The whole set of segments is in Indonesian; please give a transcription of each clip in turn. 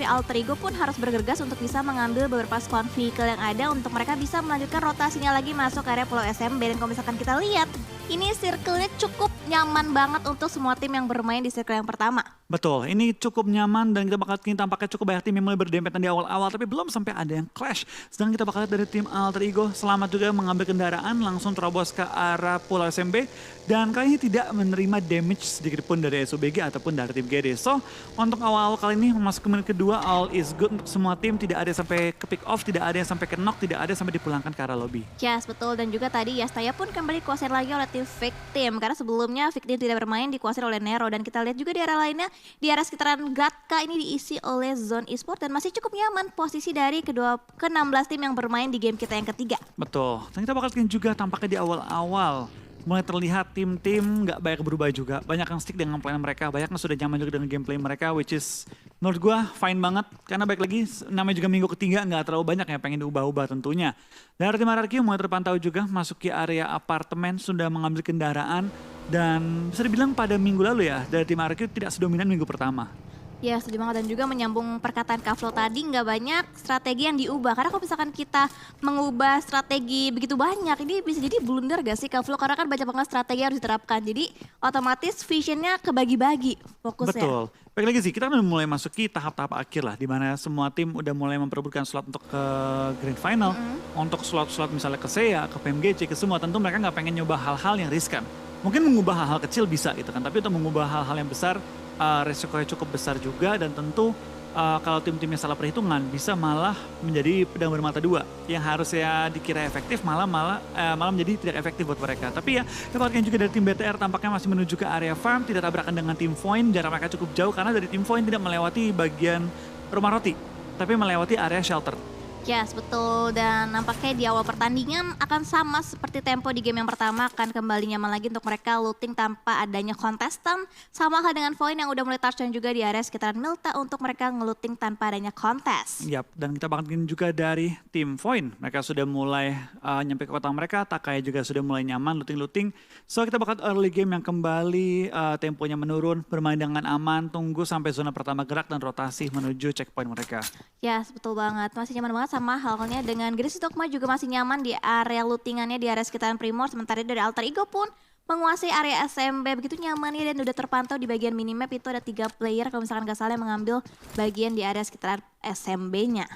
Alter Ego pun harus bergegas untuk bisa mengambil beberapa spawn vehicle yang ada untuk mereka bisa melanjutkan rotasinya lagi masuk ke area Pulau SMB. Dan kalau misalkan kita lihat, ini circle-nya cukup nyaman banget untuk semua tim yang bermain di circle yang pertama. Betul, ini cukup nyaman dan kita bakal tampaknya cukup banyak tim yang mulai berdempetan di awal-awal, tapi belum sampai ada yang clash. Sedangkan kita bakal lihat dari tim Alter Ego selamat juga mengambil kendaraan langsung terobos ke arah Pulau SMB dan kali ini tidak menerima damage sedikit pun dari SUBG ataupun dari tim GD. So, untuk awal-awal kali ini masuk ke menit kedua, all is good untuk semua tim, tidak ada yang sampai ke pick off, tidak ada yang sampai ke knock, tidak ada yang sampai dipulangkan ke arah lobby. Yes, betul. Dan juga tadi Yastaya pun kembali dikuasain lagi oleh tim Victim. Karena sebelumnya Victim tidak bermain, dikuasain oleh Nero. Dan kita lihat juga di area lainnya, di area sekitaran Gatka ini diisi oleh Zone Esport. Dan masih cukup nyaman posisi dari ke-16 tim yang bermain di game kita yang ketiga. Betul, dan kita bakal lihat juga tampaknya di awal-awal mulai terlihat tim-tim nggak banyak berubah juga. Banyak yang stick dengan plan mereka, banyak yang sudah nyaman juga dengan gameplay mereka, which is menurut gue fine banget. Karena baik lagi, namanya juga minggu ketiga nggak terlalu banyak yang pengen diubah-ubah tentunya. Dari tim RRQ mulai terpantau juga masuk ke area apartemen, sudah mengambil kendaraan. Dan bisa dibilang pada minggu lalu ya, dari tim RRQ tidak sedominan minggu pertama. Ya, setuju banget. Dan juga menyambung perkataan Kak Flo tadi, nggak banyak strategi yang diubah. Karena kalau misalkan kita mengubah strategi begitu banyak, ini bisa jadi blunder gak sih Kak Flo? Karena kan banyak banget strategi harus diterapkan. Jadi otomatis visionnya kebagi-bagi fokusnya. Betul. Baik lagi sih, kita udah mulai masuk ke tahap-tahap akhir lah. Dimana semua tim udah mulai memperebutkan slot untuk ke Grand Final. Untuk slot-slot misalnya ke SEA, ke PMGC, ke semua. Tentu mereka nggak pengen nyoba hal-hal yang riskan. Mungkin mengubah hal-hal kecil bisa gitu kan. Tapi untuk mengubah hal-hal yang besar, resikonya cukup besar juga dan tentu kalau tim-timnya salah perhitungan bisa malah menjadi pedang bermata dua yang harusnya dikira efektif malah menjadi tidak efektif buat mereka. Tapi ya dapatkan juga dari tim BTR tampaknya masih menuju ke area farm, tidak tabrakan dengan tim Void, jarak mereka cukup jauh karena dari tim Void tidak melewati bagian rumah roti tapi melewati area shelter. Yes, betul. Dan nampaknya di awal pertandingan akan sama seperti tempo di game yang pertama, akan kembali nyaman lagi untuk mereka looting tanpa adanya kontestan. Sama hal dengan Void yang udah mulai touchdown juga di area sekitaran Milta untuk mereka ngelooting tanpa adanya kontes. Yap, dan kita bakal juga dari tim Void. Mereka sudah mulai nyampe ke kota mereka, Takaya juga sudah mulai nyaman looting-looting. So kita bakal early game yang kembali temponya menurun, bermain dengan aman, tunggu sampai zona pertama gerak dan rotasi menuju checkpoint mereka. Yes, betul banget. Masih nyaman banget sama halnya dengan Gracie Dogma juga masih nyaman di area lootingannya di area sekitaran Primor. Sementara dari Alter Ego pun menguasai area SMB begitu nyamannya dan udah terpantau di bagian minimap itu ada 3 player kalau misalkan gak salah yang mengambil bagian di area sekitaran SMB-nya.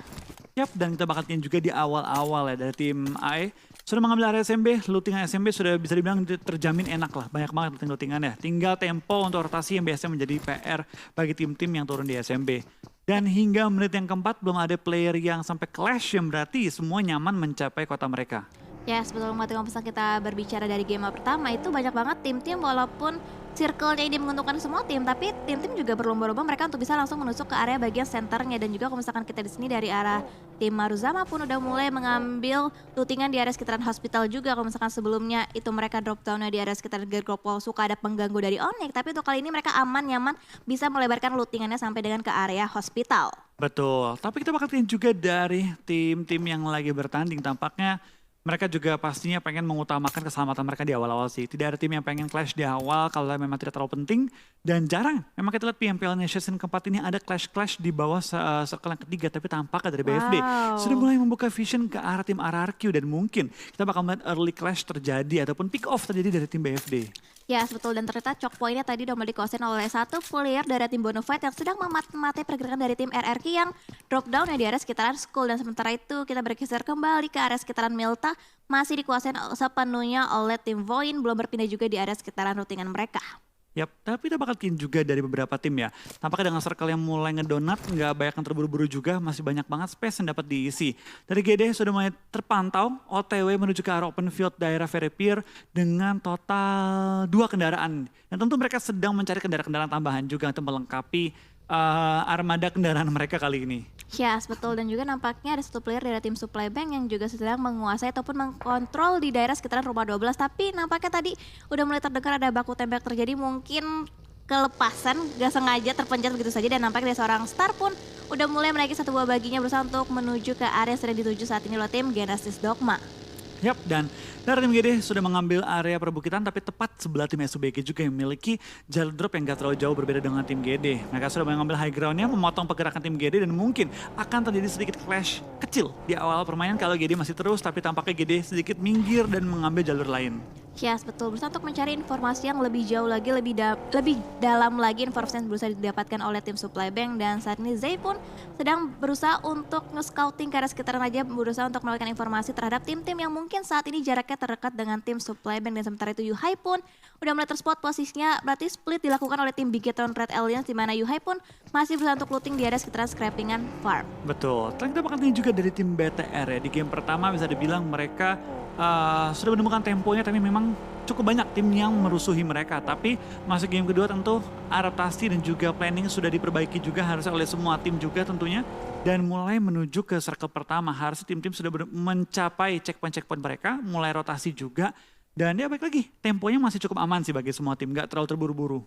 Yap, dan kita bakal juga di awal-awal ya dari tim AE. Sudah mengambil area SMB, lootingan SMB sudah bisa dibilang terjamin enak lah. Banyak banget lootingannya. Tinggal tempo untuk rotasi yang biasanya menjadi PR bagi tim-tim yang turun di SMB. Dan hingga menit yang keempat belum ada player yang sampai clash yang berarti semua nyaman mencapai kota mereka. Ya, sebetulnya kalau misalnya kita berbicara dari game pertama itu banyak banget tim-tim walaupun circle-nya ini menguntungkan semua tim, tapi tim-tim juga berlomba-lomba mereka untuk bisa langsung menusuk ke area bagian senternya. Dan juga kalau misalkan kita di sini dari arah tim Maruzama pun udah mulai mengambil lootingan di area sekitaran hospital juga. Kalau misalkan sebelumnya itu mereka drop down-nya di area sekitaran Gergopol suka ada pengganggu dari Onyx, tapi untuk kali ini mereka aman, nyaman, bisa melebarkan lootingannya sampai dengan ke area hospital. Betul, tapi kita bakal lihat juga dari tim-tim yang lagi bertanding tampaknya mereka juga pastinya pengen mengutamakan keselamatan mereka di awal-awal sih. Tidak ada tim yang pengen clash di awal kalau memang tidak terlalu penting. Dan jarang, memang kita lihat PMPL Nation keempat ini ada clash-clash di bawah circle yang ketiga. Tapi tampaknya dari BFD sudah mulai membuka vision ke arah tim RRQ. Dan mungkin kita bakal melihat early clash terjadi ataupun pick off terjadi dari tim BFD. Ya, betul. Dan ternyata choke point-nya tadi udah mulai dikuasain oleh satu player dari tim Bonafide yang sedang memate pergerakan dari tim RRQ yang drop down ya di area sekitaran school. Dan sementara itu kita bergeser kembali ke area sekitaran Milta, masih dikuasain sepenuhnya oleh tim Void, belum berpindah juga di area sekitaran routingan mereka. Yap, tapi kita bakal lihat juga dari beberapa tim ya. Tampaknya dengan circle yang mulai ngedonat, nggak banyak yang terburu-buru juga, masih banyak banget space yang dapat diisi. Dari GD sudah mulai terpantau, OTW menuju ke arah open field daerah Veripir dengan total 2 kendaraan. Dan tentu mereka sedang mencari kendaraan-kendaraan tambahan juga untuk melengkapi armada kendaraan mereka kali ini. Yes, betul. Dan juga nampaknya ada satu player dari tim Supply Bank yang juga sedang menguasai ataupun mengkontrol di daerah sekitaran rumah 12. Tapi nampaknya tadi udah mulai terdengar ada baku tembak terjadi, mungkin kelepasan, gak sengaja terpencet begitu saja. Dan nampaknya dari seorang star pun udah mulai menaiki satu buah baginya berusaha untuk menuju ke area yang sedang dituju saat ini oleh tim Genesis Dogma. Yap, dan dari tim GD sudah mengambil area perbukitan tapi tepat sebelah tim SUBG juga yang memiliki jalur drop yang gak terlalu jauh berbeda dengan tim GD. Mereka sudah mengambil high groundnya, memotong pergerakan tim GD dan mungkin akan terjadi sedikit clash kecil di awal permainan kalau GD masih terus, tapi tampaknya GD sedikit minggir dan mengambil jalur lain. Yes, betul. Berusaha untuk mencari informasi yang lebih jauh lagi, lebih dalam lagi informasi yang berusaha didapatkan oleh tim Supply Bank. Dan saat ini Zay pun sedang berusaha untuk nge-scouting ke arah sekitaran aja, berusaha untuk mendapatkan informasi terhadap tim-tim yang mungkin saat ini jaraknya terdekat dengan tim Supply Bank. Dan sementara itu Yuhai pun udah mulai terspot posisinya, berarti split dilakukan oleh tim Bigetron Red Alliance, di mana Yuhai pun masih berusaha untuk looting di area sekitaran scrappingan farm. Betul, kita bakal lihat juga dari tim BTR ya. Di game pertama bisa dibilang mereka sudah menemukan temponya, tapi memang cukup banyak tim yang merusuhi mereka. Tapi masuk game kedua tentu adaptasi dan juga planning sudah diperbaiki juga harusnya oleh semua tim juga tentunya. Dan mulai menuju ke circle pertama, harusnya tim-tim sudah mencapai checkpoint-checkpoint mereka, mulai rotasi juga. Dan ya baik lagi, temponya masih cukup aman sih bagi semua tim, gak terlalu terburu-buru.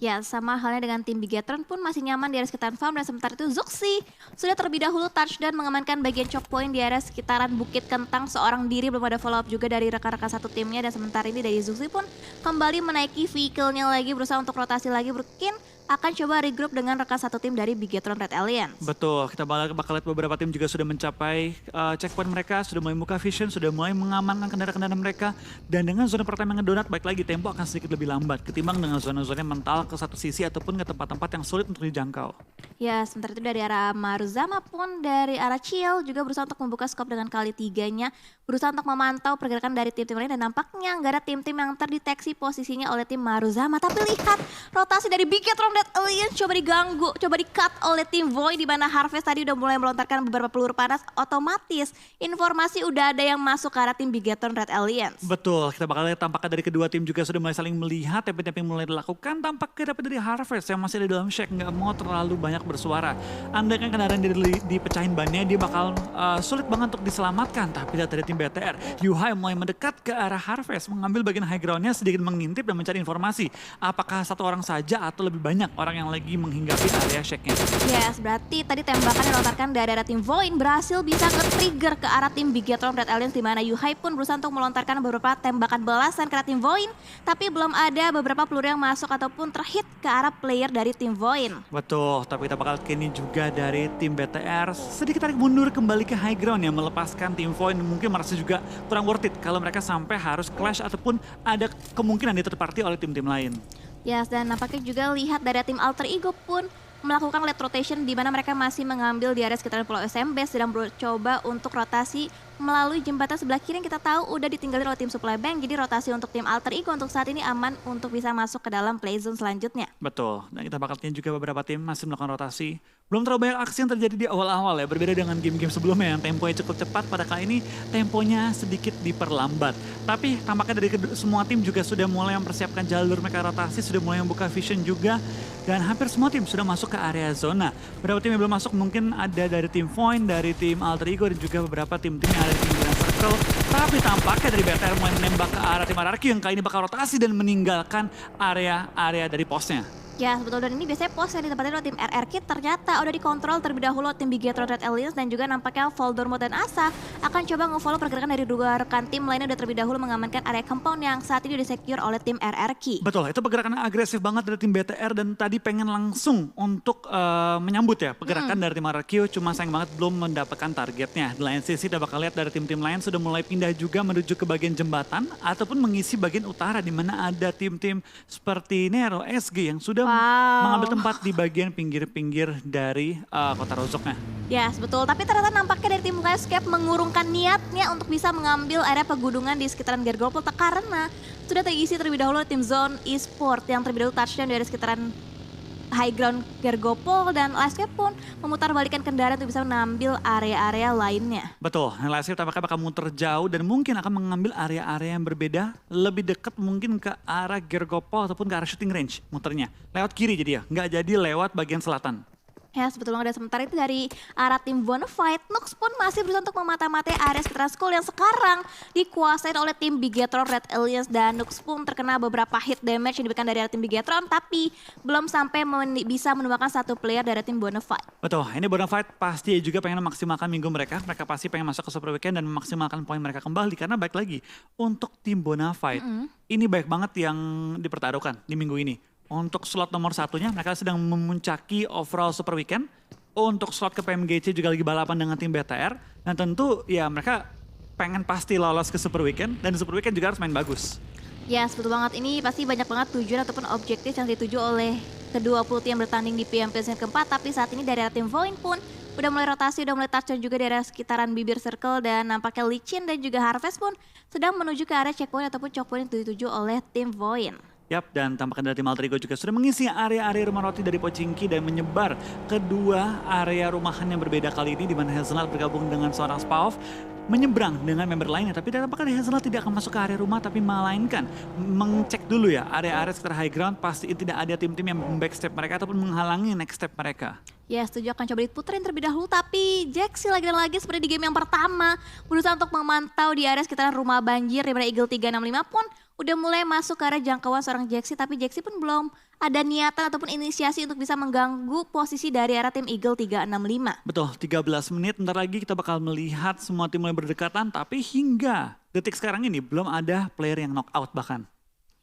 Ya, sama halnya dengan tim Bigetron pun masih nyaman di area sekitaran farm, dan sementara itu Zuxi sudah terlebih dahulu touchdown mengamankan bagian choke point di area sekitaran Bukit Kentang seorang diri, belum ada follow up juga dari rekan-rekan satu timnya. Dan sementara ini dari Zuxi pun kembali menaiki vehicle-nya lagi, berusaha untuk rotasi lagi, mungkin akan coba regroup dengan rekan satu tim dari Bigetron Red Alliance. Betul, kita bakal lihat beberapa tim juga sudah mencapai checkpoint mereka, sudah mulai membuka vision, sudah mulai mengamankan kendaraan-kendaraan mereka. Dan dengan zona pertama yang ngedonat, baik lagi tempo akan sedikit lebih lambat ketimbang dengan zona-zona mental ke satu sisi ataupun ke tempat-tempat yang sulit untuk dijangkau. Ya, sementara itu dari arah Maruzama pun dari arah Chill juga berusaha untuk membuka skop dengan kali tiganya, berusaha untuk memantau pergerakan dari tim-tim lain, dan nampaknya nggak ada tim-tim yang terdeteksi posisinya oleh tim Maruzama. Tapi lihat rotasi dari Bigetron Red Alliance coba diganggu, coba di-cut oleh tim Void, di mana Harvest tadi udah mulai melontarkan beberapa peluru panas, otomatis informasi udah ada yang masuk ke arah tim Bigetron Red Alliance. Betul, kita bakal lihat tampaknya dari kedua tim juga sudah mulai saling melihat, tapping-tapping mulai dilakukan, tampaknya dapat dari Harvest yang masih ada dalam shack, nggak mau terlalu banyak bersuara. Andai kan kendaraan dipecahin bannya, dia bakal sulit banget untuk diselamatkan. Tapi lihat dari tim BTR, Yuhai mulai mendekat ke arah Harvest, mengambil bagian high groundnya, sedikit mengintip dan mencari informasi. Apakah satu orang saja atau lebih banyak orang yang lagi menghinggapi area shacknya? Yes, berarti tadi tembakan yang dilontarkan dari arah tim Void berhasil bisa nge-trigger ke arah tim Bigetron Red Alliance, di mana Yuhai pun berusaha untuk melontarkan beberapa tembakan belasan ke arah tim Void, tapi belum ada beberapa peluru yang masuk ataupun terhit ke arah player dari tim Void. Betul, tapi kita bakal kini juga dari tim BTR sedikit tarik mundur kembali ke high ground yang melepaskan tim Void, mungkin merasa juga kurang worth it kalau mereka sampai harus clash ataupun ada kemungkinan di third party oleh tim-tim lain. Yes, dan nampaknya juga lihat dari tim Alter Ego pun melakukan late rotation, di mana mereka masih mengambil di area sekitaran Pulau SMB, sedang mencoba untuk rotasi melalui jembatan sebelah kiri yang kita tahu udah ditinggalin oleh tim Supply Bank. Jadi rotasi untuk tim Alter Ego untuk saat ini aman untuk bisa masuk ke dalam play zone selanjutnya. Betul, dan kita bakal lihat juga beberapa tim masih melakukan rotasi. Belum terlalu banyak aksi yang terjadi di awal-awal ya, berbeda dengan game-game sebelumnya yang temponya cukup cepat. Pada kali ini temponya sedikit diperlambat. Tapi tampaknya dari semua tim juga sudah mulai mempersiapkan jalur mereka rotasi, sudah mulai membuka vision juga. Dan hampir semua tim sudah masuk ke area zona. Beberapa tim yang belum masuk mungkin ada dari tim Void, dari tim Alter Ego, dan juga beberapa tim-tim yang ada di pinggiran circle. Tapi tampaknya dari BTR mulai menembak ke arah tim RRQ yang kali ini bakal rotasi dan meninggalkan area-area dari posnya. Ya, betul, dan ini biasanya pos yang ditempatin oleh tim RRQ ternyata udah dikontrol terlebih dahulu oleh tim Bigetron Red Alliance, dan juga nampaknya Voldemort dan Asa akan coba nge-follow pergerakan dari dua rekan tim lainnya udah terlebih dahulu mengamankan area compound yang saat ini udah secure oleh tim RRQ. Betul, itu pergerakan agresif banget dari tim BTR dan tadi pengen langsung untuk menyambut ya pergerakan dari tim RRQ, cuma sayang banget belum mendapatkan targetnya. Di lain sisi kita bakal lihat dari tim-tim lain sudah mulai pindah juga menuju ke bagian jembatan ataupun mengisi bagian utara, di mana ada tim-tim seperti Nero SG yang sudah mengambil tempat di bagian pinggir-pinggir dari kota Rozoknya. Yes, betul. Tapi ternyata nampaknya dari tim Escape mengurungkan niatnya untuk bisa mengambil area pegunungan di sekitaran Gergopol karena sudah terisi terlebih dahulu tim Zone Esport yang terlebih dahulu touchdown dari sekitaran high ground Gergopol, dan Escape pun memutar balikan kendaraan untuk bisa mengambil area-area lainnya. Betul, Escape tampaknya bakal muter jauh dan mungkin akan mengambil area-area yang berbeda, lebih dekat mungkin ke arah Gergopol ataupun ke arah shooting range muternya. Lewat kiri jadi ya, nggak jadi lewat bagian selatan. Ya, betul banget. Dan sementara itu dari arah tim Bonafide, Nux pun masih berusaha untuk memata-matai area sekitaran Skull yang sekarang dikuasai oleh tim Bigetron, Red Alliance, dan Nux pun terkena beberapa hit damage yang diberikan dari arah tim Bigetron, tapi belum sampai bisa menemukan satu player dari tim Bonafide. Betul, ini Bonafide pasti juga pengen memaksimalkan minggu mereka. Mereka pasti pengen masuk ke Super Weekend dan memaksimalkan poin mereka kembali. Karena baik lagi, untuk tim Bonafide, ini baik banget yang dipertaruhkan di minggu ini. Untuk slot nomor satunya, mereka sedang memuncaki overall Super Weekend. Untuk slot ke PMGC juga lagi balapan dengan tim BTR. Dan tentu ya mereka pengen pasti lolos ke Super Weekend. Dan di Super Weekend juga harus main bagus. Ya, betul banget. Ini pasti banyak banget tujuan ataupun objektif yang dituju oleh kedua puluh tim yang bertanding di PMP season keempat. Tapi saat ini dari tim Void pun udah mulai rotasi, udah mulai touchdown juga di area sekitaran bibir circle. Dan nampaknya Lichin dan juga Harvest pun sedang menuju ke area checkpoint ataupun chokepoint yang dituju oleh tim Void. Yap, dan tampaknya dari tim Alterigo juga sudah mengisi area-area rumah roti dari Pochinki dan menyebar kedua area rumahan yang berbeda kali ini di mana Hazelnut bergabung dengan seorang Spaov menyeberang dengan member lainnya. Tapi tampaknya Hazelnut tidak akan masuk ke area rumah tapi melainkan mengecek dulu ya area-area sekitar high ground, pasti tidak ada tim-tim yang backstep mereka ataupun menghalangi next step mereka. Ya, setuju, akan coba diputerin terlebih dahulu, tapi Jaxi lagi dan lagi seperti di game yang pertama berusaha untuk memantau di area sekitaran rumah banjir di mana Eagle 365 pun udah mulai masuk ke area jangkauan seorang Jaxi, tapi Jaxi pun belum ada niatan ataupun inisiasi untuk bisa mengganggu posisi dari arah tim Eagle 365. Betul, 13 menit bentar lagi kita bakal melihat semua tim mulai berdekatan, tapi hingga detik sekarang ini belum ada player yang knock out bahkan.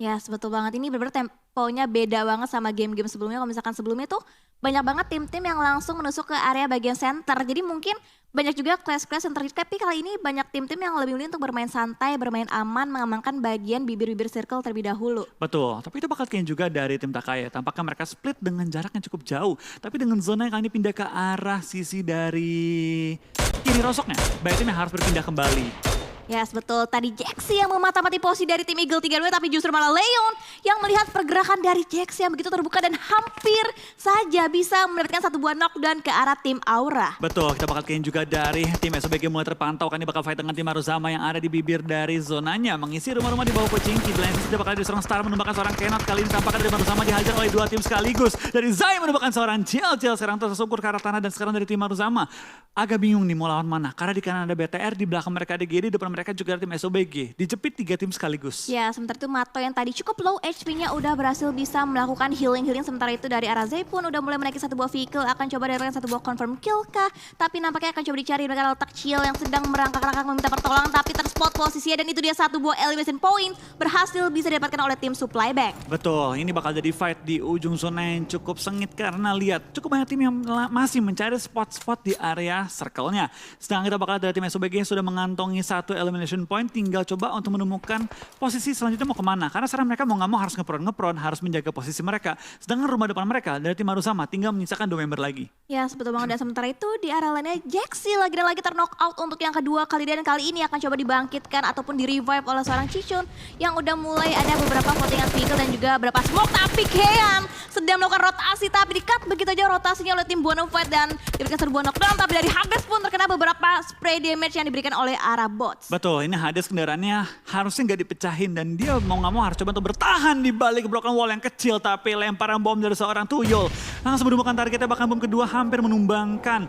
Ya, betul banget. Ini benar-benar temponya beda banget sama game-game sebelumnya. Kalau misalkan sebelumnya tuh banyak banget tim-tim yang langsung menusuk ke area bagian center. Jadi mungkin banyak juga clash-clash yang terjadi. Tapi kali ini banyak tim-tim yang lebih memilih untuk bermain santai, bermain aman, mengamankan bagian bibir-bibir circle terlebih dahulu. Betul, tapi itu bakal kayaknya juga dari tim Takaya. Tampaknya mereka split dengan jarak yang cukup jauh. Tapi dengan zona yang kali ini pindah ke arah sisi dari kiri rosoknya, baik tim yang harus berpindah kembali. Ya, betul. Tadi Jaxi yang memata-mati posisi dari tim Eagle 32, tapi justru malah Leon yang melihat pergerakan dari Jaxi yang begitu terbuka dan hampir saja bisa mendapatkan satu buah knockdown ke arah tim Aura. Betul, kita bakal kayaknya juga dari tim SOBG mulai terpantau. Kan ini bakal fight dengan tim Maruzama yang ada di bibir dari zonanya. Mengisi rumah-rumah di bawah Pochinki. Di lain sisi bakal ada seorang Star menumbangkan seorang Kenot. Kali ini tampaknya dari Maruzama dihajar oleh dua tim sekaligus. Dari Zai menumbangkan seorang Jel sekarang tersungkur ke arah tanah. Dan sekarang dari tim Maruzama agak bingung nih mau lawan mana. Karena di kanan ada BTR, di belakang mereka ada GD, di depan mereka juga ada tim SOBG. Dijepit 3 tim sekaligus. Ya, sementara itu Mato yang tadi cukup low HP-nya udah berhasil bisa melakukan healing-healing. Sementara itu dari arah Zai pun udah mulai menaiki satu buah vehicle. Akan coba dapatkan satu buah confirm kill kah? Tapi nampaknya akan coba dicari dengan letak Chill yang sedang merangkak-rangkak meminta pertolongan. Tapi terspot posisinya dan itu dia satu buah elimination point. Berhasil bisa didapatkan oleh tim supply bank. Betul, ini bakal jadi fight di ujung zona yang cukup sengit karena lihat cukup banyak tim yang masih mencari spot-spot di area circle-nya. Sedangkan kita bakal dari tim SOBG yang sudah mengantongi satu elimination point, tinggal coba untuk menemukan posisi selanjutnya mau kemana. Karena sekarang mereka mau nggak mau harus ngepron, harus menjaga posisi mereka. Sedangkan rumah depan mereka dari tim Maruzama tinggal menyisakan 2 member lagi. Ya, betul banget. Dan sementara itu di arah lainnya Jaxi lagi dan lagi terknock out untuk yang kedua kali, dan kali ini akan coba dibangkitkan ataupun di-revive oleh seorang Chichun yang udah mulai ada beberapa floatingan vehicle dan juga beberapa smoke. Tapi Kean sedang melakukan rotasi, tapi di-cut begitu aja rotasinya oleh tim Bonafide dan diberikan serbuan knockdown. Tapi dari Hades pun terkena beberapa spray damage yang diberikan oleh arah bots. Betul, ini Hades kendaraannya harusnya nggak dipecahin dan dia mau nggak mau harus coba untuk bertahan di balik broken wall yang kecil, tapi lemparan bom dari seorang Tuyul langsung menemukan targetnya, bahkan bom kedua hampir menumbangkan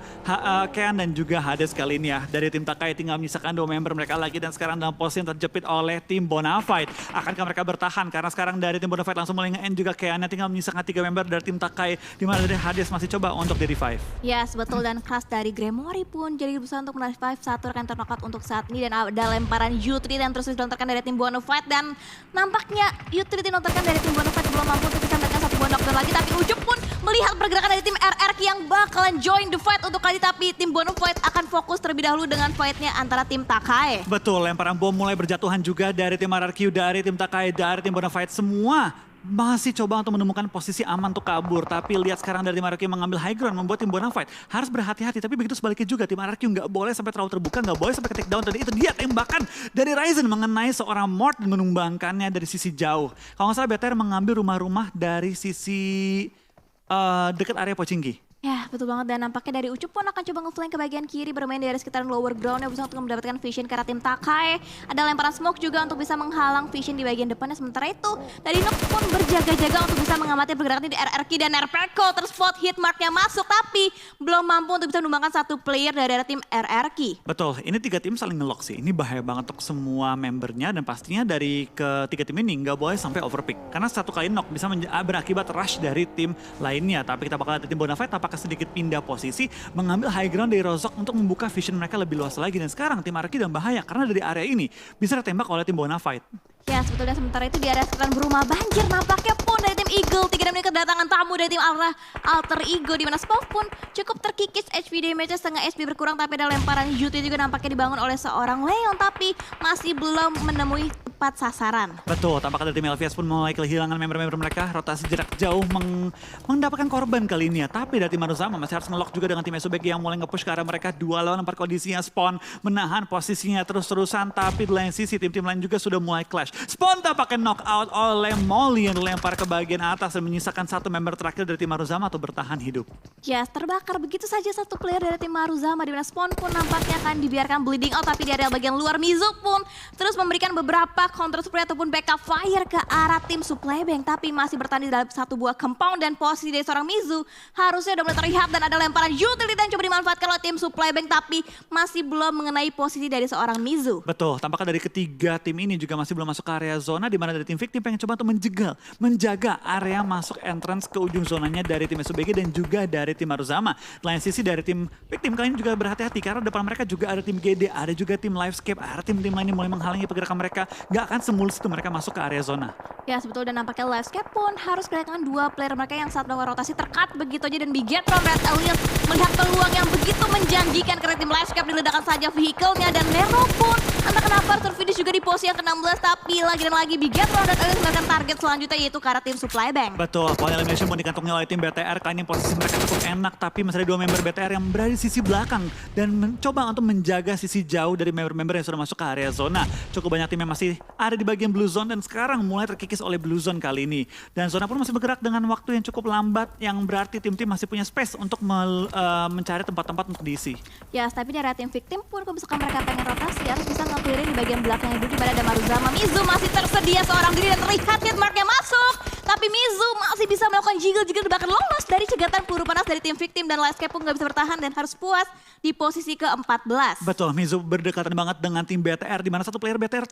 Kean dan juga Hades kali ini ya. Dari tim Takai tinggal menyisakan 2 member mereka lagi dan sekarang dalam posisi yang terjepit oleh tim Bonafide. Akankah mereka bertahan? Karena sekarang dari tim Bonafide langsung mulai nge-end juga Keannya, tinggal menyisakan 3 member dari tim Takai di mana dari Hades masih coba untuk di revive. Ya, betul, dan Crash dari Gremory pun jadi berusaha untuk merevive satu rekan terknock out untuk saat ini, dan ada lemparan Utri yang terus dilontarkan dari tim Bonafide dan nampaknya Utri dilontarkan dari tim Bonafide belum mampu untuk bisa mendapatkan satu buah knockdown lagi, tapi Ujuk pun melihat pergerakan dari tim RRQ yang bakalan join the fight untuk kali, tapi tim Bonafide akan fokus terlebih dahulu dengan fightnya antara tim Takai. Betul, lemparan bom mulai berjatuhan juga dari tim RRQ, dari tim Takai, dari tim Bonafide. Semua masih coba untuk menemukan posisi aman untuk kabur. Tapi lihat sekarang dari tim RRQ mengambil high ground, membuat tim Bonafide harus berhati-hati. Tapi begitu sebaliknya juga, tim RRQ nggak boleh sampai terlalu terbuka, nggak boleh sampai ke take down. Tadi itu dia tembakan dari Ryzen mengenai seorang Mort dan menumbangkannya dari sisi jauh. Kalau nggak salah BTR mengambil rumah-rumah dari sisi dekat area Pochinki. Ya betul banget, dan nampaknya dari Ucup pun akan coba ngeflank ke bagian kiri, bermain dari sekitaran lower ground yang bisa untuk mendapatkan vision ke arah tim Takai. Ada lemparan smoke juga untuk bisa menghalang vision di bagian depannya. Sementara itu dari Nox pun berjaga-jaga untuk bisa mengamati pergerakan di RRQ dan RPK. Terspot hit marknya masuk tapi belum mampu untuk bisa menumbangkan satu player dari arah tim RRQ. Betul, ini 3 tim saling ngelock sih. Ini bahaya banget untuk semua membernya dan pastinya dari ketiga tim ini nggak boleh sampai overpick. Karena satu kali knock bisa berakibat rush dari tim lainnya. Tapi kita bakal lihat tim Bonafide apakah sedikit pindah posisi, mengambil high ground dari Rozok untuk membuka vision mereka lebih luas lagi. Dan sekarang tim RRQ dalam bahaya karena dari area ini bisa ditembak oleh tim Bonafide. Ya sebetulnya sementara itu di area sekitaran berumah banjir nampaknya pun dari tim Eagle 3 menit kedatangan tamu dari tim Alter Ego, di mana Spov pun cukup terkikis HP damage-nya, setengah HP berkurang, tapi ada lemparan Yuti juga nampaknya dibangun oleh seorang Leon tapi masih belum menemui tepat sasaran. Betul, tampaknya dari tim LVS pun mulai kehilangan member-member mereka, rotasi jarak jauh mendapatkan korban kali ini ya. Tapi dari tim Maruzama masih harus ngelock juga dengan tim Esubek yang mulai nge-push ke arah mereka. 2 lawan 4 kondisinya, Spawn menahan posisinya terus-terusan, tapi di lain sisi tim-tim lain juga sudah mulai clash. Spawn tampaknya knock out oleh Molly yang dilempar ke bagian atas dan menyisakan satu member terakhir dari tim Maruzama untuk bertahan hidup. Ya terbakar begitu saja satu player dari tim Maruzama, di mana Spawn pun nampaknya akan dibiarkan bleeding out, tapi di area bagian luar Mizu pun terus memberikan beberapa counter spray ataupun backup fire ke arah tim Supply Bank, tapi masih bertahan di dalam satu buah compound dan posisi dari seorang Mizu harusnya udah mulai terlihat, dan ada lemparan utility yang coba dimanfaatkan oleh tim Supply Bank tapi masih belum mengenai posisi dari seorang Mizu. Betul, tampaknya dari ketiga tim ini juga masih belum masuk ke area zona, di mana dari tim Victim pengen coba untuk menjaga area masuk entrance ke ujung zonanya dari tim SUBG dan juga dari tim Maruzama. Lain sisi dari tim Victim kalian juga berhati-hati karena depan mereka juga ada tim GD, ada juga tim Livescape, ada tim-tim lain yang mulai menghalangi pergerakan mereka. Gak akan semulus itu mereka masuk ke area zona. Ya sebetulnya, dan nampaknya Livescape pun harus kedatangan 2 player mereka yang saat melakukan rotasi terkat begitu aja, dan Bigetron Red Alliance melihat peluang yang begitu menjanjikan karena tim Livescape diledakkan saja vehicle-nya, dan Nero pun entah kenapa terfinish juga di posisi yang ke-16, tapi lagi dan lagi Bigetron Red Alliance melakukan target selanjutnya yaitu ke arah tim Supply Bank. Betul, point elimination pun dikantongi oleh tim BTR. Kali ini posisi mereka cukup enak, tapi masih ada 2 member BTR yang berada di sisi belakang dan mencoba untuk menjaga sisi jauh dari member-member yang sudah masuk ke area zona. Cukup banyak tim yang masih ada di bagian blue zone dan sekarang mulai terkikis oleh blue zone kali ini. Dan zona pun masih bergerak dengan waktu yang cukup lambat, yang berarti tim-tim masih punya space untuk mencari tempat-tempat untuk diisi. Ya, tapi dari tim Victim pun kalau misalkan mereka pengen rotasi harus bisa nge-clearin di bagian belakangnya dulu, di mana ada Maruzama. Mizu masih tersedia seorang diri dan terlihat hit marknya masuk. Tapi Mizu masih bisa melakukan jiggle-jiggle bahkan lolos dari cegatan peluru panas dari tim Victim, dan Livescape pun gak bisa bertahan dan harus puas di posisi ke-14. Betul, Mizu berdekatan banget dengan tim BTR, di mana satu player BTR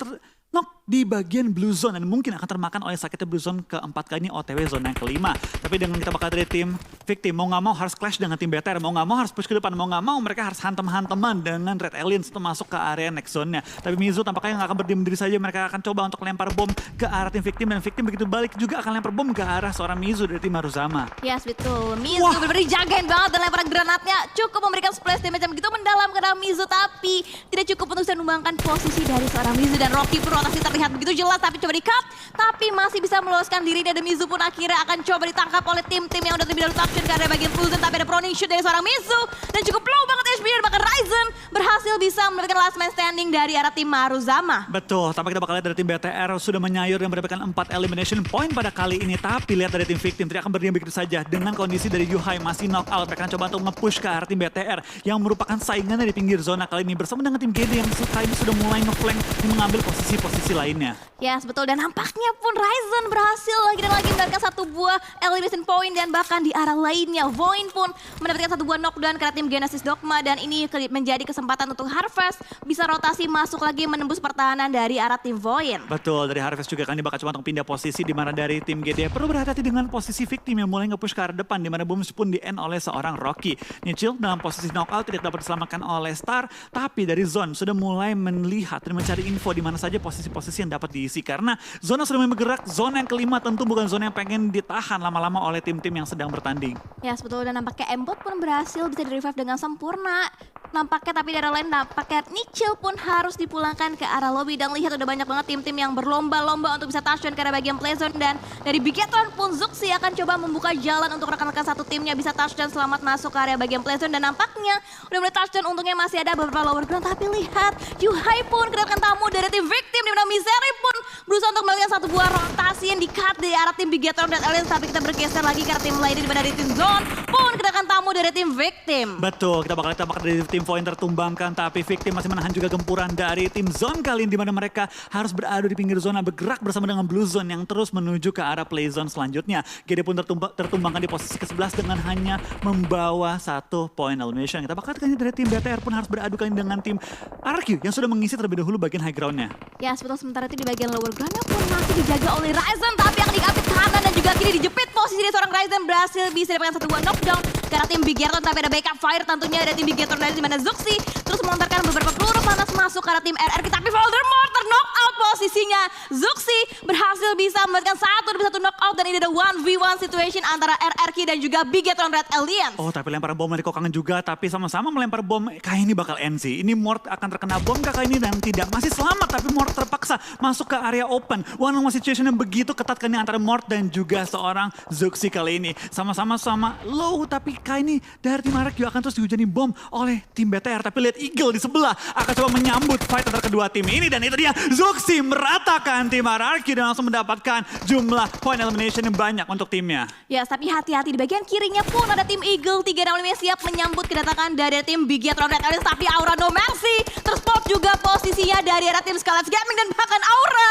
knock di bagian blue zone dan mungkin akan termakan oleh sakitnya blue zone keempat kali ini, OTW zona yang kelima. Tapi dengan kita bakal dari tim Victim, mau gak mau harus clash dengan tim BTR, mau gak mau harus push ke depan, mau gak mau mereka harus hantem-hanteman dengan Red Aliens untuk masuk ke area next zone-nya. Tapi Mizu tampaknya gak akan berdiam diri saja, mereka akan coba untuk lempar bom ke arah tim Victim, dan Victim begitu balik juga akan lempar bom ke arah seorang Mizu dari tim Maruzama. Yes, betul. Mizu benar-benar dijagain banget dan lemparan granatnya cukup memberikan splash damage yang begitu mendalam ke dalam Mizu, tapi tidak cukup untuk bisa menumbangkan posisi dari seorang Mizu, dan Rocky pun rotasi terlihat begitu jelas tapi coba di-cut, tapi masih bisa meloloskan diri, dan Mizu pun akhirnya akan coba ditangkap oleh tim-tim yang udah lebih dahulu touchdown ke arah bagian full zone, tapi ada proning shoot dari seorang Mizu dan cukup low banget HP, dan bahkan Ryzen berhasil bisa mendapatkan last man standing dari arah tim Maruzama. Betul, tapi kita bakal lihat dari tim BTR sudah menyayur dan mendapatkan 4 elimination point pada kali ini, tapi lihat dari tim Victim tidak akan berdiam begitu saja dengan kondisi dari Yuhai masih knock out. Mereka akan coba untuk nge-push ke arah tim BTR yang merupakan saingan dari pinggir zona kali ini bersama dengan tim GD yang kali ini sudah mulai nge-flank dan mengambil posisi-posisi lainnya. Yes, betul, dan nampaknya pun Ryzen berhasil lagi dan lagi mendapatkan satu buah elimination point, dan bahkan di arah lainnya Voin pun mendapatkan satu buah knockdown karena tim Genesis Dogma, dan ini menjadi kesempatan untuk Harvest bisa rotasi masuk lagi menembus pertahanan dari arah tim Voin. Betul, dari Harvest juga kan bakal coba untuk pindah posisi, di mana dari tim GD perlu berhati-hati dengan posisi Victim yang mulai nge-push ke arah depan, di mana boom pun di-end oleh seorang Rocky. Nichil dalam posisi knockout tidak dapat diselamatkan oleh Star, tapi dari Zone sudah mulai melihat dan mencari info di mana saja posisi-posisi yang dapat diisi, karena zona sudah mulai bergerak. Zona yang kelima tentu bukan zona yang pengen ditahan lama-lama oleh tim-tim yang sedang bertanding. Ya, betul, dan nampaknya Embot pun berhasil bisa di-revive dengan sempurna. Nampaknya tapi dari lain nampaknya Nichil pun harus dipulangkan ke arah lobby, dan lihat udah banyak banget tim-tim yang berlomba-lomba untuk bisa touchdown ke arah bagian playzone, dan dari Bigetron pun Zuxi akan coba membuka jalan untuk rekan-rekan satu timnya bisa touchdown selamat masuk ke area bagian playzone, dan nampaknya udah mulai touchdown, untungnya masih ada beberapa lower ground, tapi lihat Yuhai pun kedatangan tamu dari tim Victim, di mana Misery pun berusaha untuk melakukan satu buah rotasi formasi yang di-cut dari arah tim Bigetron Red Alliance. Tapi kita bergeser lagi ke arah tim lainnya di mana dari tim Zone pun kedatangan tamu dari tim Victim. Betul, kita bakal ditambahkan dari tim Void tertumbangkan, tapi Victim masih menahan juga gempuran dari tim Zone kali ini, di mana mereka harus beradu di pinggir zona, bergerak bersama dengan Blue Zone yang terus menuju ke arah play zone selanjutnya. GD pun tertumbangkan di posisi ke-11 dengan hanya membawa 1 poin elimination. Kita bakal kali dari tim BTR pun harus beradu kali ini dengan tim RQ yang sudah mengisi terlebih dahulu bagian high ground-nya. Ya, sebetulnya sementara itu di bagian lower ground-nya pun masih dijaga oleh Ryzen, tapi yang diapit kanan dan juga kiri dijepit posisi dari seorang Ryzen berhasil bisa dapatkan 1-2 knockdown ke arah tim Bigetron, tapi ada backup fire tentunya dari tim Bigetron dari di mana Zuxi terus melontarkan beberapa peluru panas masuk ke arah tim RRQ, tapi Voldemort terknock out posisinya. Zuxi berhasil bisa mendapatkan 1 knockout dan ini ada 1v1 situation antara RRQ dan juga Bigetron Red Alliance. Oh, tapi lempar bom dari Kokangan juga, tapi sama-sama melempar bom. Kayak ini bakal NC. Ini Mort akan terkena bom kakak ini dan tidak masih selamat, tapi Mort terpaksa masuk ke area open. One-on-one situation yang begitu ketat kan ini antara Mort dan juga seorang Zuxi kali ini. Sama-sama low, tapi kali ini dari tim RRQ akan terus dihujani bom oleh tim BTR. Tapi lihat Eagle di sebelah akan coba menyambut fight antara kedua tim ini, dan itu dia Zuxi meratakan tim RRQ dan langsung mendapatkan jumlah point elimination yang banyak untuk timnya. Ya, tapi hati-hati di bagian kirinya pun ada tim Eagle 365 siap menyambut kedatangan dari tim Bigetron Red Alliance, tapi Aura No Mercy terus pop juga posisinya dari arah tim Scarlet Gaming dan bahkan Aura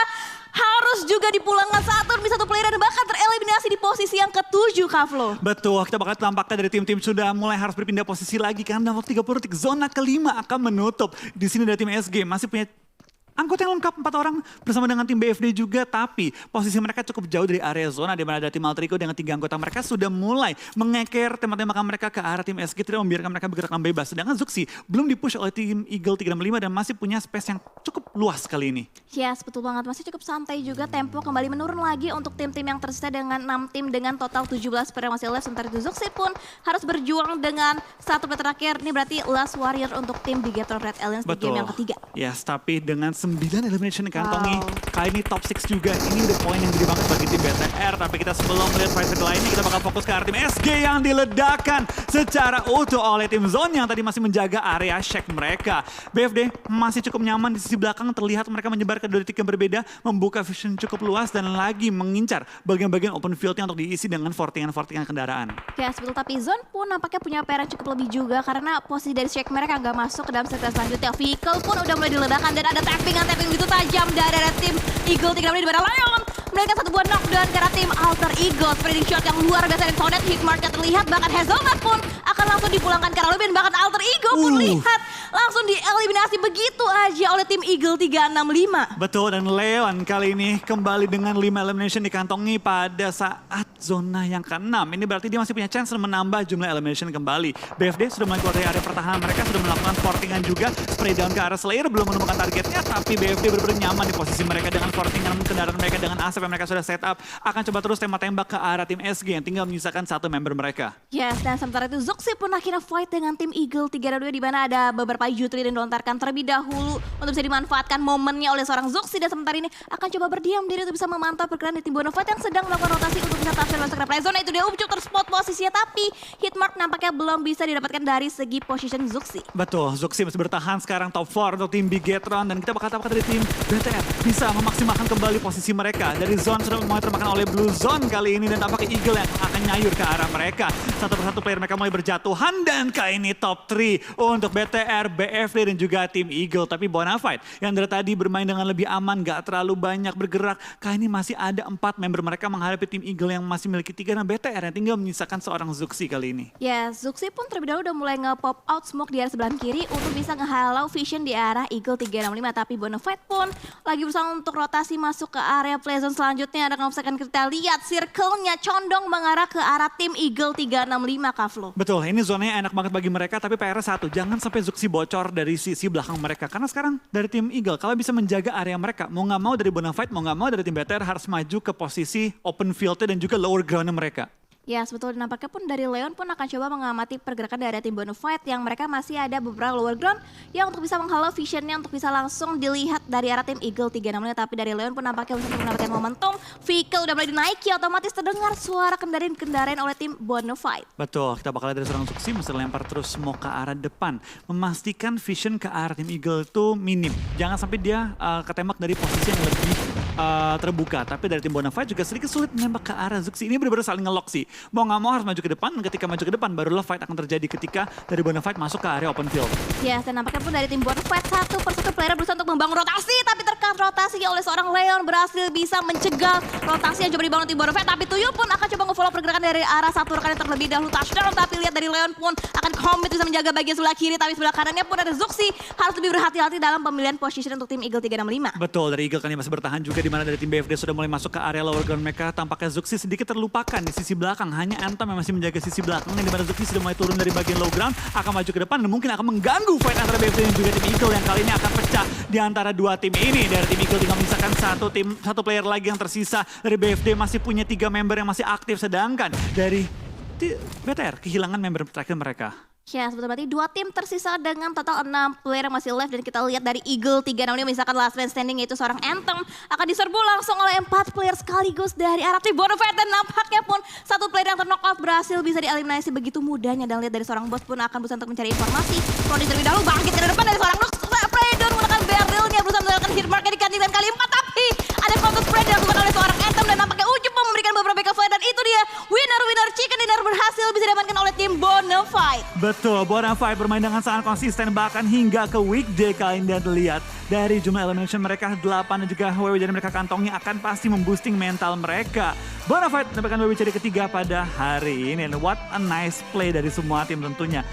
harus juga dipulangkan satu player dan bahkan tereliminasi di posisi yang ke-7, Kavlo. Betul, kita bakal tampakkan dari tim-tim sudah mulai harus berpindah posisi lagi karena dalam waktu 30 detik zona kelima akan menutup. Di sini dari tim SG masih punya anggota yang lengkap 4 orang bersama dengan tim BFD juga, tapi posisi mereka cukup jauh dari area zona di mana ada tim Alter Ego dengan 3 anggota mereka sudah mulai mengeker tembak-tembakan mereka ke arah tim SG, tidak membiarkan mereka bergerak dengan bebas. Sedangkan Zuxi belum dipush oleh tim Eagle 365 dan masih punya space yang cukup luas kali ini. Yes, betul banget. Masih cukup santai juga, tempo kembali menurun lagi untuk tim-tim yang tersisa dengan 6 tim dengan total 17 player yang masih left. Sementara itu Zuxi pun harus berjuang dengan 1 player terakhir. Ini berarti last warrior untuk tim Bigetron Red Alliance di game yang ketiga. Yes, tapi dengan 9 elimination dikantongi, kali ini top 6 juga. Ini udah poin yang gede banget bagi tim BTR. Tapi kita sebelum melihat fight lainnya, kita bakal fokus ke arah tim SG yang diledakkan secara utuh oleh tim Zone yang tadi masih menjaga area shack mereka. BFD masih cukup nyaman di sisi belakang, terlihat mereka menyebar ke 2 titik yang berbeda, membuka vision cukup luas dan lagi mengincar bagian-bagian open fieldnya untuk diisi dengan fortingan kendaraan. Ya, betul, tapi Zone pun nampaknya punya PR yang cukup lebih juga karena posisi dari shack mereka nggak masuk ke dalam set selanjutnya. Vehicle pun udah mulai diledakkan dan ada tapping begitu tajam dari tim Eagle 365 di mana Lion mendapatkan 1 buah knockdown ke arah tim Alter Ego. Spreading shot yang luar biasa dari Sonet, hitmarknya terlihat, bahkan Hazelnut pun akan langsung dipulangkan ke arah Lubin, bahkan Alter Ego pun lihat langsung dieliminasi begitu aja oleh tim Eagle 365. Betul, dan Leon kali ini kembali dengan 5 elimination dikantongi pada saat zona yang ke-6. Ini berarti dia masih punya chance menambah jumlah elimination kembali. BFD sudah mulai keluar dari area pertahanan mereka, sudah melakukan fortingan juga, spray down ke arah Slayer, belum menemukan targetnya, tapi BFD benar-benar nyaman di posisi mereka dengan fortingan kendaraan mereka dengan asap yang mereka sudah set up. Akan coba terus tembak-tembak ke arah tim SG yang tinggal menyisakan 1 member mereka. Yes, dan sementara itu Zuxi pun akhirnya fight dengan tim Eagle 322 di mana ada beberapa jutri yang dilontarkan terlebih dahulu untuk bisa dimanfaatkan momennya oleh seorang Zuxi, dan sementara ini akan coba berdiam diri untuk bisa memantau pergerakan di tim Bonafide yang sedang melakukan rotasi untuk bisa tafsir masuk ke play zone. Itu dia Upcuk terspot posisinya, tapi hitmark nampaknya belum bisa didapatkan dari segi position Zuxi. Betul, Zuxi masih bertahan sekarang top 4 untuk tim Bigetron, dan kita bakal tampakkan dari tim BTR bisa memaksimalkan kembali posisi mereka. Dari zone sudah mulai termakan oleh Blue Zone kali ini, dan tampaknya Eagle yang akan nyayur ke arah mereka. Satu persatu player mereka mulai berjatuhan, dan kali ini top 3 untuk BTR, BFD dan juga tim Eagle. Tapi Bonafide yang dari tadi bermain dengan lebih aman, gak terlalu banyak bergerak. Kali ini masih ada 4 member mereka menghadapi tim Eagle yang masih memiliki 3, dan BTR yang tinggal menyisakan seorang Zuxi kali ini. Ya, Zuxi pun terlebih dahulu udah mulai nge-pop out smoke di arah sebelah kiri untuk bisa ngehalau vision di arah Eagle 365. Tapi Bonafide pun lagi berusaha untuk rotasi masuk ke area playzone selanjutnya. Dan kalau misalkan kita lihat circle-nya condong mengarah ke arah tim Eagle 365, Kavlo. Betul, ini zonanya enak banget bagi mereka, tapi PR satu, jangan sampai Zuxi bocor dari sisi belakang mereka. Karena sekarang dari tim Eagle, kalau bisa menjaga area mereka, mau nggak mau dari Bonafide, mau nggak mau dari tim BTR harus maju ke posisi open field dan juga lower ground mereka. Ya, sebetulnya nampaknya pun dari Leon pun akan coba mengamati pergerakan dari tim Bonafide yang mereka masih ada beberapa lower ground yang untuk bisa menghalau visionnya untuk bisa langsung dilihat dari arah tim Eagle 36-nya. Tapi dari Leon pun nampaknya untuk mendapatkan momentum, vehicle udah mulai dinaiki, otomatis terdengar suara kendaraan oleh tim Bonafide. Betul, kita bakal lihat dari seorang Zuxi mesti lempar terus mau ke arah depan. Memastikan vision ke arah tim Eagle itu minim. Jangan sampai dia ketembak dari posisi yang lebih terbuka. Tapi dari tim Bonafide juga sedikit sulit menembak ke arah Zuxi. Ini benar-benar saling nge-lock sih. Mau nggak mau harus maju ke depan, ketika maju ke depan barulah fight akan terjadi ketika dari Bonafide masuk ke area open field. Ya, dan nampaknya pun dari tim Bonafide satu persatu player berusaha untuk membangun rotasi, tapi terkat rotasinya oleh seorang Leon berhasil bisa mencegah rotasi yang coba dibangun tim Bonafide. Tapi Tuyul pun akan coba nge-follow pergerakan dari arah satu rekan yang terlebih dahulu touchdown. Tapi lihat dari Leon pun akan komit bisa menjaga bagian sebelah kiri, tapi sebelah kanannya pun ada Zuxi harus lebih berhati-hati dalam pemilihan position untuk tim Eagle 365. Betul, dari Eagle kan masih bertahan juga di mana dari tim BFD sudah mulai masuk ke area lower ground mereka. Tampaknya Zuxi sedikit terlupakan di sisi belakang, hanya Anthem yang masih menjaga sisi belakang, yang dimana Zuxi sudah mulai turun dari bagian low ground, akan maju ke depan dan mungkin akan mengganggu fight antara BFD dan juga tim Eagle yang kali ini akan pecah di antara dua tim ini. Dari tim Eagle tinggal menyisakan satu player lagi yang tersisa. Dari BFD masih punya 3 member yang masih aktif, sedangkan dari BTR kehilangan member terakhir mereka. Ya, sebetulnya berarti dua tim tersisa dengan total 6 player yang masih left. Dan kita lihat dari Eagle 36 misalkan last man standing yaitu seorang Anthem akan diserbu langsung oleh 4 player sekaligus dari arah tim Bonafide. Dan nampaknya pun satu player yang terknockout berhasil bisa dieliminasi begitu mudahnya. Dan lihat dari seorang bos pun akan berusaha untuk mencari informasi. Prodi terlebih dahulu bangkit ke depan dari seorang Lux. Predator menggunakan barrelnya berusaha mendapatkan hit mark di kantingan kali 4. Tapi ada counter spread dilakukan oleh seorang Anthem dan nampaknya Ucup memberikan beberapa cover. Dan itu dia winner chicken dinner berhasil bisa didapatkan oleh tim Bonafide. Betul, Bonafide bermain dengan sangat konsisten bahkan hingga ke weekday kali ini. Dan lihat dari jumlah elimination mereka 8 dan juga WW jadi mereka kantongi akan pasti memboosting mental mereka. Bonafide mendapatkan WW jadi ketiga pada hari ini. And what a nice play dari semua tim tentunya.